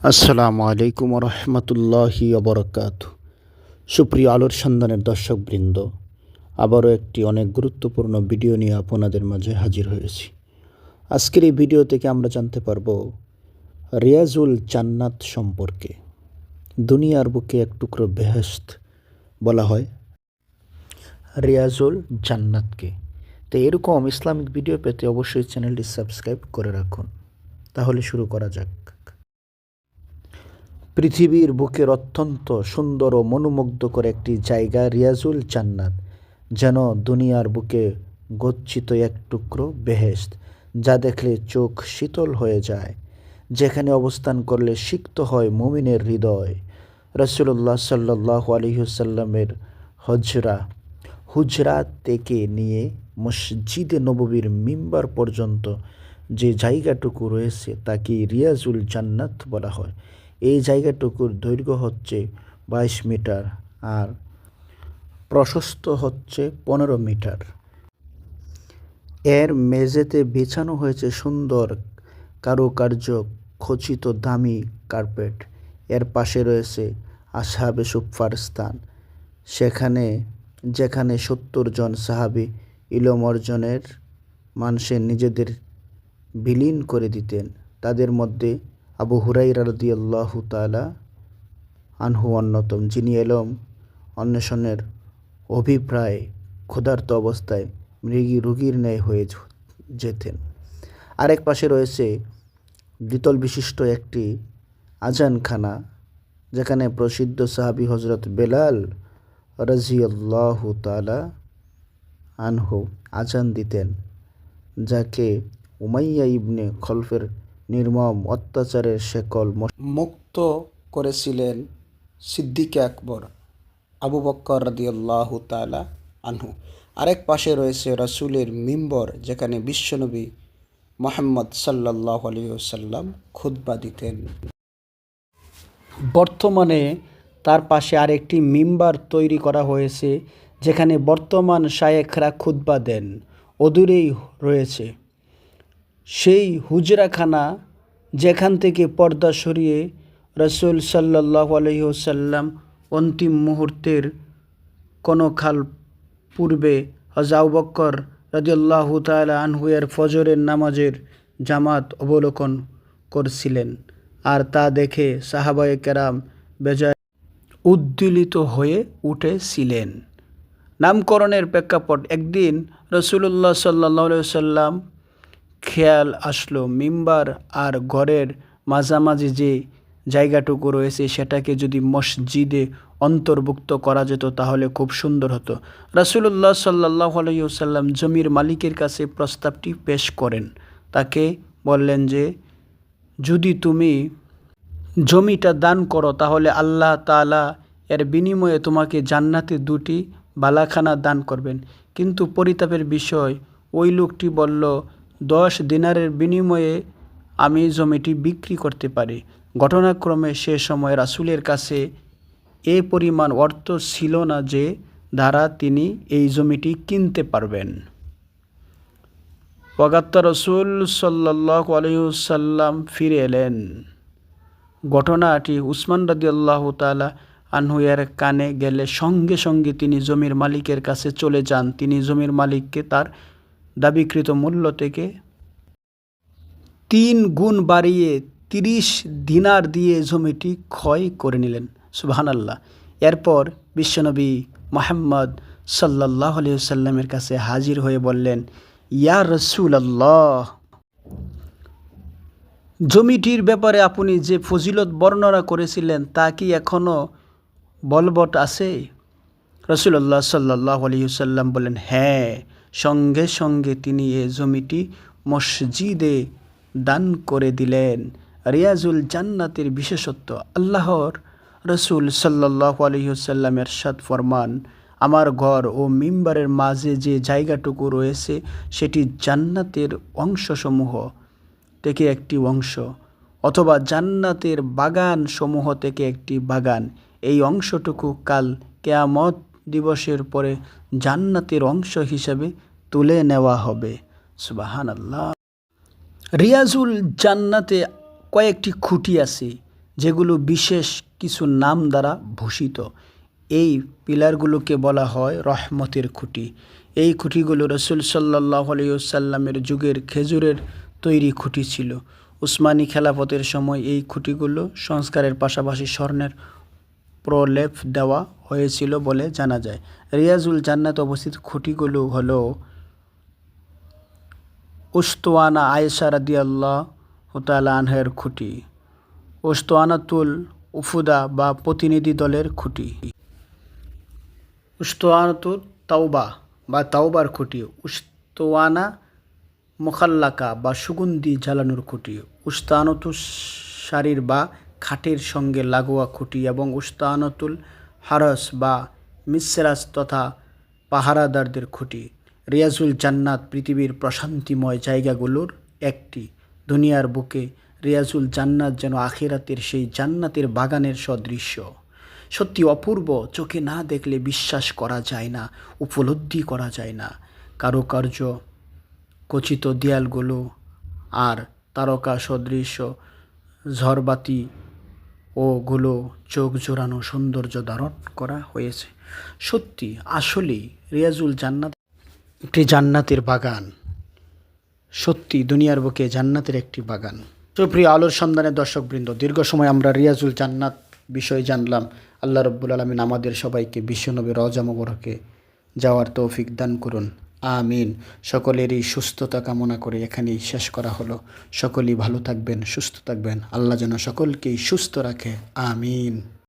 আসসালামু আলাইকুম রহমতুল্লাহি অবরকাত। সুপ্রিয় আলোর সন্ধানের দর্শকবৃন্দ, আবারও একটি অনেক গুরুত্বপূর্ণ ভিডিও নিয়ে আপনাদের মাঝে হাজির হয়েছি। আজকের এই ভিডিও থেকে আমরা জানতে পারব রিয়াজুল জান্নাত সম্পর্কে। দুনিয়ার বুকে এক টুকরো বেহেশত বলা হয় রিয়াজুল জান্নাতকে। তো এরকম ইসলামিক ভিডিও পেতে অবশ্যই চ্যানেলটি সাবস্ক্রাইব করে রাখুন। তাহলে শুরু করা যাক। পৃথিবীর বুকের অত্যন্ত সুন্দর ও মনোমুগ্ধকর একটি জায়গা রিয়াজুল জান্নাত, যেন দুনিয়ার বুকে গচ্ছিত এক টুকরো বেহেশত, যা দেখলে চোখ শীতল হয়ে যায়, যেখানে অবস্থান করলে সিক্ত হয় মুমিনের হৃদয়। রাসূলুল্লাহ সাল্লাল্লাহু আলাইহি ওয়াসাল্লামের হুজরা থেকে নিয়ে মসজিদে নববীর মিম্বার পর্যন্ত যে জায়গাটুকু রয়েছে তাকে রিয়াজুল জান্নাত বলা হয়। এই জায়গাটুকুর দৈর্ঘ্য হচ্ছে 22 মিটার আর প্রশস্ত হচ্ছে 15 মিটার। এর মেঝেতে বিছানো হয়েছে সুন্দর কারুকার্য খচিত দামি কার্পেট। এর পাশে রয়েছে আসহাবে সুফফার স্থান, যেখানে 70 জন সাহাবী ইলম অর্জনের মানসে নিজেদের বিলীন করে দিতেন। তাদের মধ্যে আবু হুরায়রা রাদিয়াল্লাহু তাআলা আনহু অন্যতম, যিনি ইলম অন্বেষণের অভিপ্রায়ে ক্ষুধার্ত অবস্থায় রোগীর ন্যায় হয়ে যেতেন। আরেক পাশে রয়েছে দ্বিতল বিশিষ্ট একটি আজানখানা, যেখানে প্রসিদ্ধ সাহাবী হযরত বেলাল রাদিয়াল্লাহু তাআলা আনহু আজান দিতেন, যাকে উমাইয়া ইবনে খলফের নির্মম অত্যাচারের শেকল মুক্ত করেছিলেন সিদ্দিক আকবর আবু বকর রাদিয়াল্লাহু তাআলা আনহু। আরেক পাশে রয়েছে রাসূলের মিম্বর, যেখানে বিশ্বনবী মুহাম্মদ সাল্লাল্লাহু আলাইহি ওয়াসাল্লাম খুতবা দিতেন। বর্তমানে তার পাশে আরেকটি মিম্বার তৈরি করা হয়েছে, যেখানে বর্তমান শায়েখরা খুতবা দেন। অদূরেই রয়েছে সেই হুজরাখানা, যেখান থেকে পর্দা সরিয়ে রাসূল সাল্লাল্লাহু আলাইহি ওয়াসাল্লাম অন্তিম মুহূর্তের ক্ষণকাল পূর্বে হযরত আবু বকর রাদিয়াল্লাহু তাআলা আনহু এর ফজরের নামাজের জামাত অবলোকন করছিলেন, আর তা দেখে সাহাবায়ে কেরাম বেজায় উদ্বেলিত হয়ে উঠেছিলেন। নামকরণের প্রেক্ষাপট: একদিন রাসূলুল্লাহ সাল্লাল্লাহু আলাইহি ওয়াসাল্লাম খেয়াল আসলো মিম্বার আর ঘরের মাঝামাঝি যে জায়গাটুকু রয়েছে সেটাকে যদি মসজিদে অন্তর্ভুক্ত করা যেত তাহলে খুব সুন্দর হতো। রাসূলুল্লাহ সাল্লাল্লাহু আলাইহি ওয়াসাল্লাম জমির মালিকের কাছে প্রস্তাবটি পেশ করেন। তাকে বললেন যে, যদি তুমি জমিটা দান করো তাহলে আল্লাহ তাআলা এর বিনিময়ে তোমাকে জান্নাতে 2টি বালাখানা দান করবেন। কিন্তু পরিতাপের বিষয়, ওই লোকটি বলল, 10 দিনারের বিনিময়ে আমি জমিটি বিক্রি করতে পারি। ঘটনাক্রমে সে সময় রাসূলের কাছে এ পরিমাণ অর্থ ছিল না যে দ্বারা তিনি এই জমিটি কিনতে পারবেন। অগত্যা রাসূল সাল্লাল্লাহু আলাইহি ওয়াসাল্লাম ফিরে এলেন। ঘটনাটি উসমান রাদিয়াল্লাহু তাআলা আনহু এর কানে গেলে সঙ্গে সঙ্গে তিনি জমির মালিকের কাছে চলে যান। তিনি জমির মালিককে তার দাবিকৃত মূল্য থেকে 3 গুণ বাড়িয়ে 30 দিনার দিয়ে জমিটি ক্রয় করে নিলেন। সুবহানাল্লাহ। এরপর বিশ্বনবী মুহাম্মদ সাল্লাল্লাহু আলাইহি ওয়াসাল্লামের কাছে হাজির হয়ে বললেন, ইয়া রাসূলুল্লাহ, জমিটির ব্যাপারে আপনি যে ফজিলত বর্ণনা করেছিলেন তা কি এখনও বলবৎ আছে? রাসূলুল্লাহ সাল্লাল্লাহু আলাইহি ওয়াসাল্লাম বললেন, হ্যাঁ। সঙ্গে সঙ্গে তিনি এ জমিটি মসজিদে দান করে দিলেন। রিয়াজুল জান্নাতের বিশেষত্ব: আল্লাহর রাসূল সাল্লাল্লাহু আলাইহি ওয়াসাল্লাম ইরশাদ ফরমান, আমার ঘর ও মিম্বারের মাঝে যে জায়গাটুকু রয়েছে সেটি জান্নাতের অংশসমূহ থেকে একটি অংশ, অথবা জান্নাতের বাগান সমূহ থেকে একটি বাগান। এই অংশটুকু কাল কিয়ামত দিবসের পরে জান্নাতের অংশ হিসাবে তুলে নেওয়া হবে। সুবহানাল্লাহ। রিয়াজুল জান্নাতে কয়েকটি খুঁটি আছে, যেগুলো বিশেষ কিছু নাম দ্বারা ভূষিত। এই পিলারগুলোকে বলা হয় রহমতের খুঁটি। এই খুঁটিগুলো রাসূল সাল্লাল্লাহু আলাইহি ওয়াসাল্লামের যুগের খেজুরের তৈরি খুঁটি ছিল। উসমানী খেলাফতের সময় এই খুঁটিগুলো সংস্কারের পাশাপাশি স্বর্ণের প্রলেপ দেওয়া হয়েছিল বলে জানা যায়। রিয়াজুল জান্নাতে অবস্থিত খুঁটিগুলো হলো উস্তুয়ানা আয়েশা রাদিয়াল্লাহু তাআলা আনহার খুঁটি, উস্তুয়ানাতুল উফুদা বা প্রতিনিধি দলের খুঁটি, উস্তুয়ানাতুল তাওবা বা তাওবার খুঁটি, উস্তুয়ানা মুখাল্লাকা বা সুগন্ধি জ্বালানোর খুঁটি, উস্তানাতুস শারীর বা খাটের সঙ্গে লাগোয়া খুঁটি এবং উস্তানাতুল হারস বা মিসরাজ তথা পাহারাদারদের খুঁটি। রিয়াজুল জান্নাত পৃথিবীর প্রশান্তিময় জায়গাগুলোর একটি। দুনিয়ার বুকে রিয়াজুল জান্নাত যেন আখিরাতের সেই জান্নাতের বাগানের সদৃশ্য। সত্যি অপূর্ব, চোখে না দেখলে বিশ্বাস করা যায় না, উপলব্ধি করা যায় না। কারুকার্য, খচিত দেয়ালগুলো আর তারকা সদৃশ ঝরবাতি ওগুলো চোখ জোড়ানো সৌন্দর্য ধারণ করা হয়েছে। সত্যি আসলেই রিয়াজুল জান্নাত একটি জান্নাতের বাগান। সত্যি দুনিয়ার বুকে জান্নাতের একটি বাগান। সুপ্রিয় আলোর সন্ধানের দর্শকবৃন্দ, দীর্ঘ সময় আমরা রিয়াজুল জান্নাত বিষয় জানলাম। আল্লাহ রব্বুল আলামিন আমাদের সবাইকে বিশ্বনবী রওজা মুবারকে যাওয়ার তৌফিক দান করুন, আমিন। সকলেরই সুস্থতা কামনা করে এখানেই শেষ করা হলো। সকলেই ভালো থাকবেন, সুস্থ থাকবেন। আল্লাহ যেন সকলকেই সুস্থ রাখে, আমিন।